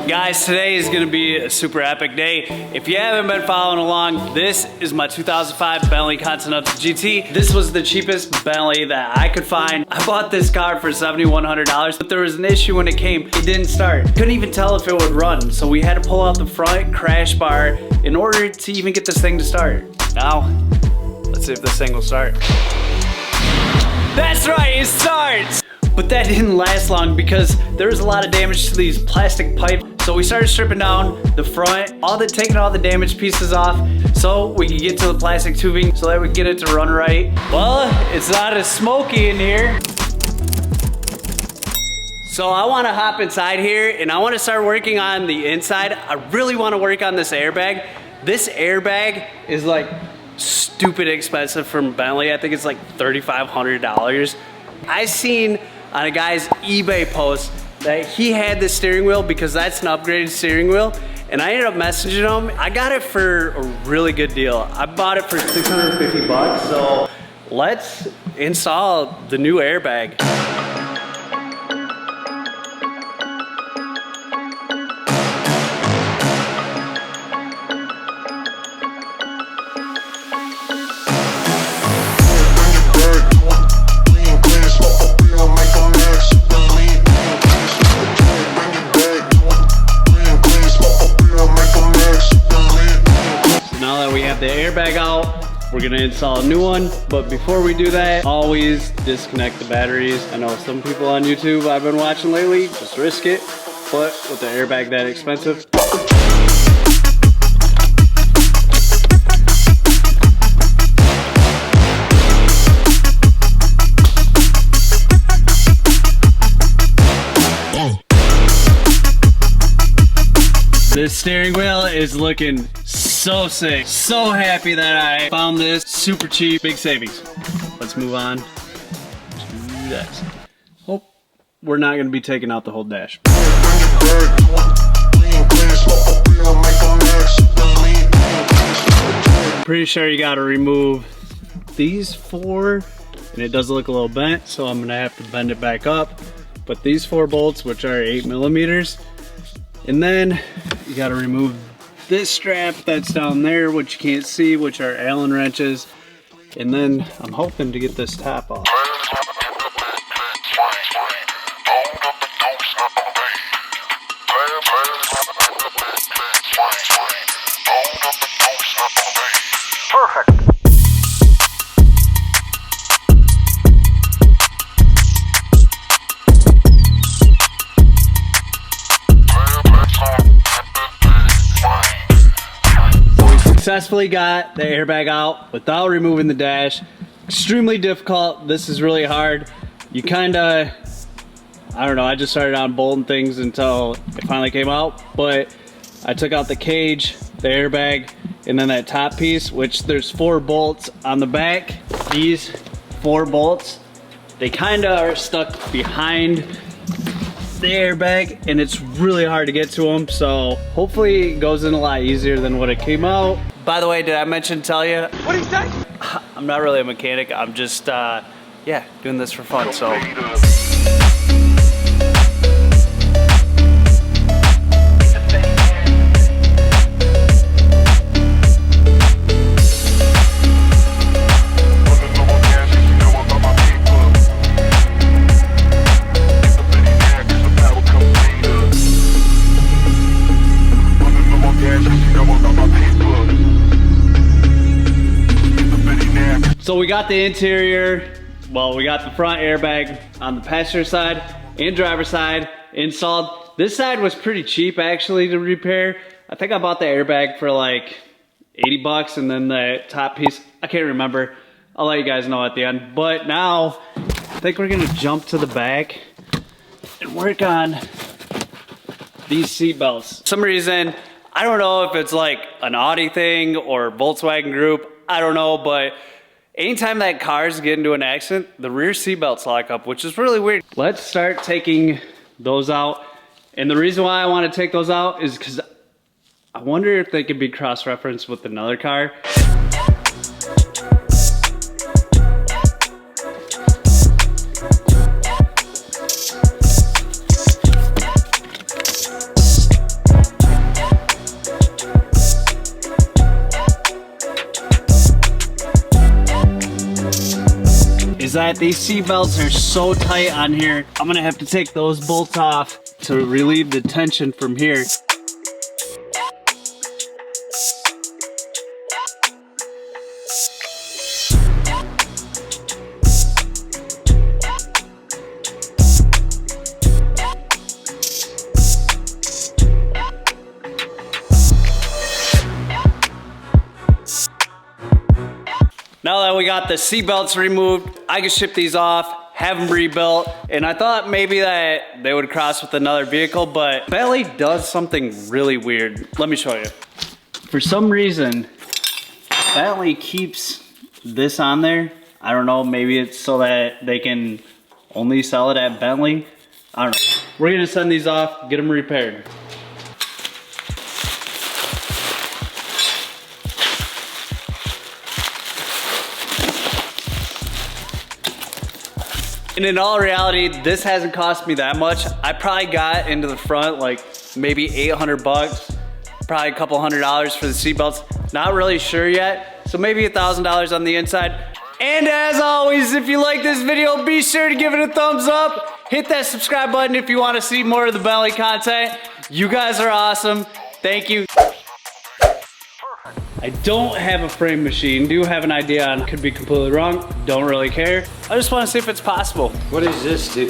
Guys, today is gonna be a super epic day. If you haven't been following along, this is my 2005 Bentley Continental GT. This was the cheapest Bentley that I could find. I bought this car for $7,100, but there was an issue when it came. It didn't start. Couldn't even tell if it would run, so we had to pull out the front crash bar in order to even get this thing to start. Now, let's see if this thing will start. That's right, it starts! But that didn't last long because there was a lot of damage to these plastic pipes. So we started stripping down the front, taking all the damaged pieces off so we could get to the plastic tubing so that we get it to run right. Well, it's not as smoky in here. So I wanna hop inside here and I wanna start working on the inside. I really wanna work on this airbag. This airbag is like stupid expensive from Bentley. I think it's like $3,500. I seen on a guy's eBay post that he had this steering wheel because that's an upgraded steering wheel, and I ended up messaging him. I got it for a really good deal. I bought it for 650 bucks, so let's install the new airbag. The airbag out, we're gonna install a new one, but before we do that, always disconnect the batteries. I know some people on YouTube I've been watching lately just risk it, but with the airbag that expensive, this steering wheel is looking so sick. So happy that I found this super cheap, big savings. Let's move on to this. Hope we're not gonna be taking out the whole dash. Pretty sure you gotta remove these four, and it does look a little bent, so I'm gonna have to bend it back up. But these 4 bolts, which are 8mm, and then you gotta remove this strap that's down there, which you can't see, which are Allen wrenches. And then I'm hoping to get this top off. Perfect. Successfully got the airbag out without removing the dash. Extremely difficult. This is really hard. You kinda, I don't know, I just started on bolting things until it finally came out, but I took out the cage, the airbag, and then that top piece, which there's 4 bolts on the back. These 4 bolts, they kinda are stuck behind the airbag, and it's really hard to get to them, so hopefully it goes in a lot easier than what it came out. By the way, did I tell you? What did you say? I'm not really a mechanic. I'm just, yeah, doing this for fun, so. So we got the interior, well, we got the front airbag on the passenger side and driver side installed. This side was pretty cheap actually to repair. I think I bought the airbag for like 80 bucks and then the top piece, I can't remember. I'll let you guys know at the end. But now, I think we're gonna jump to the back and work on these seat belts. For some reason, I don't know if it's like an Audi thing or Volkswagen group, I don't know, but anytime that cars get into an accident, the rear seat belts lock up, which is really weird. Let's start taking those out. And the reason why I want to take those out is because I wonder if they could be cross-referenced with another car. that these seat belts are so tight on here. I'm gonna have to take those bolts off to relieve the tension from here. Now that we got the seat belts removed, I can ship these off, have them rebuilt, and I thought maybe that they would cross with another vehicle, but Bentley does something really weird. Let me show you. For some reason, Bentley keeps this on there. I don't know, maybe it's so that they can only sell it at Bentley. I don't know. We're gonna send these off, get them repaired. And in all reality, this hasn't cost me that much. I probably got into the front like maybe 800 bucks, probably a couple $100 for the seatbelts. Not really sure yet. So maybe $1,000 on the inside. And as always, if you like this video, be sure to give it a thumbs up. Hit that subscribe button if you want to see more of the Bentley content. You guys are awesome. Thank you. I don't have a frame machine. Do have an idea on, could be completely wrong. Don't really care. I just want to see if it's possible. What does this do?